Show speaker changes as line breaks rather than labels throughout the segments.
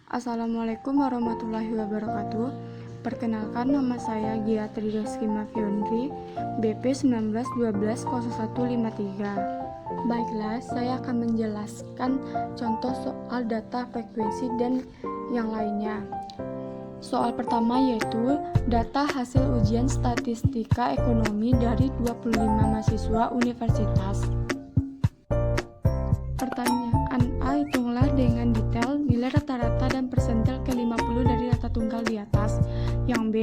Assalamualaikum warahmatullahi wabarakatuh. Perkenalkan, nama saya Giatri Reski Mafionri, BP 19120153. Baiklah, saya akan menjelaskan contoh soal data frekuensi dan yang lainnya. Soal pertama yaitu data hasil ujian statistika ekonomi dari 25 mahasiswa universitas. Pertanyaan A, hitunglah dengan detail nilai rata-rata dan persentil ke-50 dari data tunggal di atas. Yang B,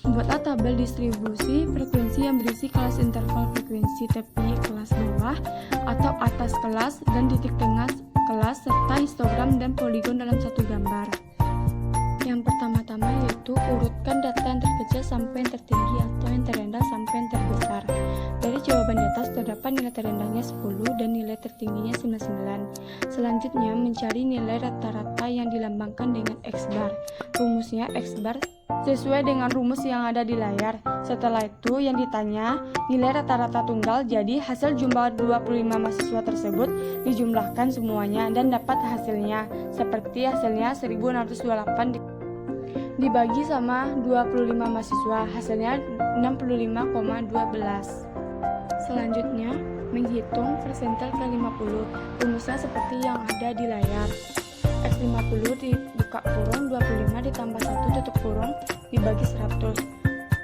buatlah tabel distribusi frekuensi yang berisi kelas interval frekuensi tepi kelas bawah atau atas kelas dan titik tengah kelas serta histogram dan poligon dalam satu gambar. Yang pertama-tama yaitu urutkan data yang terkecil sampai yang tertinggi atau yang terendah sampai yang terbesar. Dari jawaban di atas terdapat nilai terendahnya 10 dan nilai tertingginya 99. Selanjutnya mencari nilai rata-rata yang dilambangkan dengan X bar. Rumusnya X bar sesuai dengan rumus yang ada di layar. Setelah itu yang ditanya nilai rata-rata tunggal, jadi hasil jumlah 25 mahasiswa tersebut dijumlahkan semuanya dan dapat hasilnya. Seperti hasilnya 1628 dibagi sama 25 mahasiswa, hasilnya 65,12. Selanjutnya, menghitung persentil ke-50. Rumusnya seperti yang ada di layar. X50 dibuka kurung 25 ditambah 1 tutup kurung dibagi 100.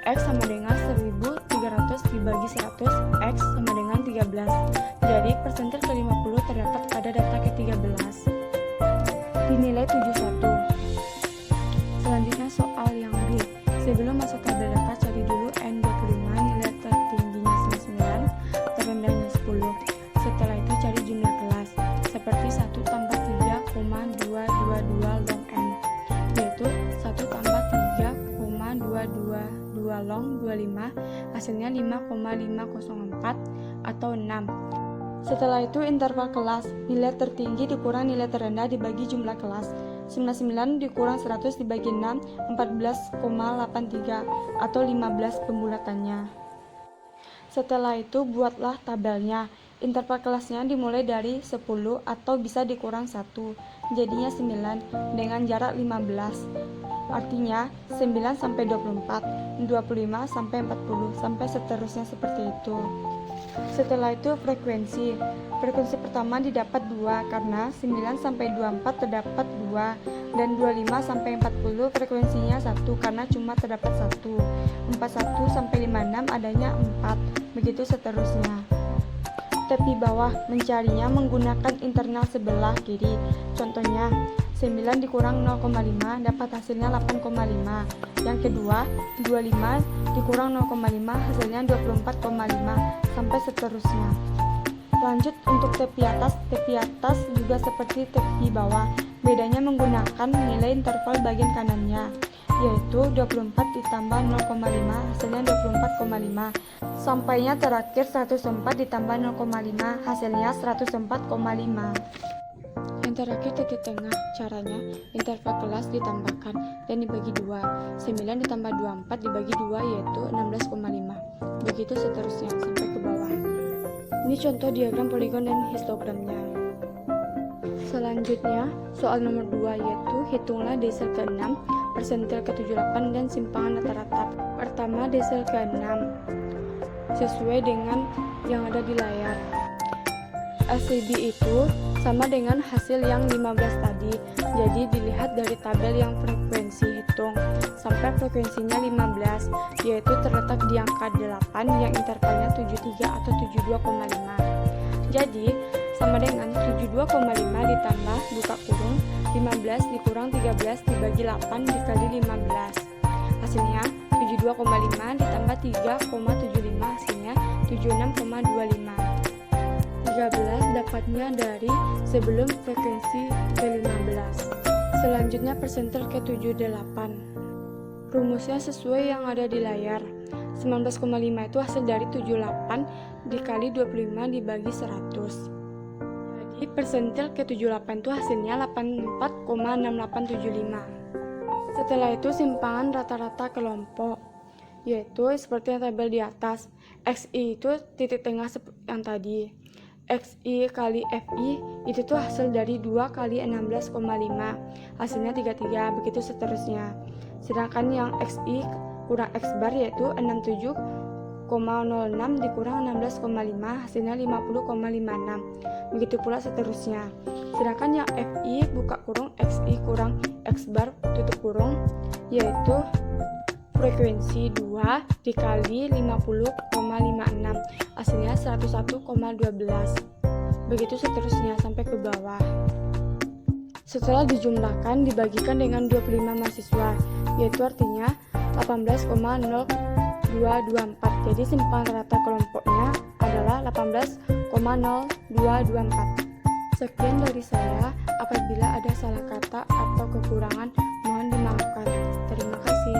X sama dengan 1300 dibagi 100, X sama dengan 13. Jadi persentil ke-50 terdapat pada data ke-13. Dinilai 71. Selanjutnya soal yang B. Sebelum masuk tabel data, cari dulu N25, nilai tertingginya 99, terendahnya 10. Setelah itu cari jumlah kelas, seperti 1 tambah 3,222 log N, yaitu 1 tambah 3,222 log 25, hasilnya 5,504 atau 6. Setelah itu interval kelas, nilai tertinggi dikurang nilai terendah dibagi jumlah kelas. 99 dikurang 100 dibagi 6, 14,83 atau 15 pembulatannya. Setelah itu buatlah tabelnya. Interval kelasnya dimulai dari 10 atau bisa dikurang 1, jadinya 9 dengan jarak 15. Artinya 9 sampai 24, 25 sampai 40 sampai seterusnya seperti itu. Setelah itu frekuensi. Frekuensi pertama didapat 2 karena 9 sampai 24 terdapat 2 dan 25 sampai 40 frekuensinya 1 karena cuma terdapat 1. 41 sampai 56 adanya 4. Begitu seterusnya. Tepi bawah mencarinya menggunakan internal sebelah kiri. Contohnya 9 dikurang 0,5 dapat hasilnya 8,5. Yang kedua 25 dikurang 0,5 hasilnya 24,5 sampai seterusnya. Lanjut untuk tepi atas juga seperti tepi bawah. Bedanya menggunakan nilai interval bagian kanannya, yaitu 24 ditambah 0,5 hasilnya 24,5. Sampainya terakhir 104 ditambah 0,5 hasilnya 104,5. Yang terakhir titik tengah. Caranya interval kelas ditambahkan dan dibagi 2. 9 ditambah 24 dibagi 2 yaitu 16,5. Begitu seterusnya sampai ke bawah. Ini contoh diagram poligon dan histogramnya. Selanjutnya soal nomor 2 yaitu hitunglah desel ke-6, persentil ke-78 dan simpangan rata-rata. Pertama desel ke-6 sesuai dengan yang ada di layar. LCD itu sama dengan hasil yang 15 tadi. Jadi dilihat dari tabel yang frekuensi, hitung sampai frekuensinya 15, yaitu terletak di angka 8 yang intervalnya 73 atau 72,5. Jadi sama dengan 72,5 ditambah buka kurung 15 dikurang 13 dibagi 8 dikali 15. Hasilnya 72,5 ditambah 3,75 hasilnya 76,25. 13 dapatnya dari sebelum frekuensi ke-15. Selanjutnya persentil ke-78. Rumusnya sesuai yang ada di layar. 19,5 itu hasil dari 78 dikali 25 dibagi 100. Jadi persentil ke-78 itu hasilnya 84,6875. Setelah itu simpangan rata-rata kelompok, yaitu seperti yang tabel di atas. XI itu titik tengah yang tadi. XI kali FI itu tuh hasil dari 2 kali 16,5, hasilnya 33, begitu seterusnya. Sedangkan yang XI kurang X bar yaitu 67,06 dikurang 16,5, hasilnya 50,56, begitu pula seterusnya. Sedangkan yang FI buka kurung XI kurang X bar tutup kurung yaitu frekuensi 2 dikali 50,56, hasilnya 101,12, begitu seterusnya sampai ke bawah. Setelah dijumlahkan dibagikan dengan 25 mahasiswa, yaitu artinya 18,0224. Jadi simpan rata kelompoknya adalah 18,0224. Sekian dari saya. Apabila ada salah kata atau kekurangan mohon dimaafkan. Terima kasih.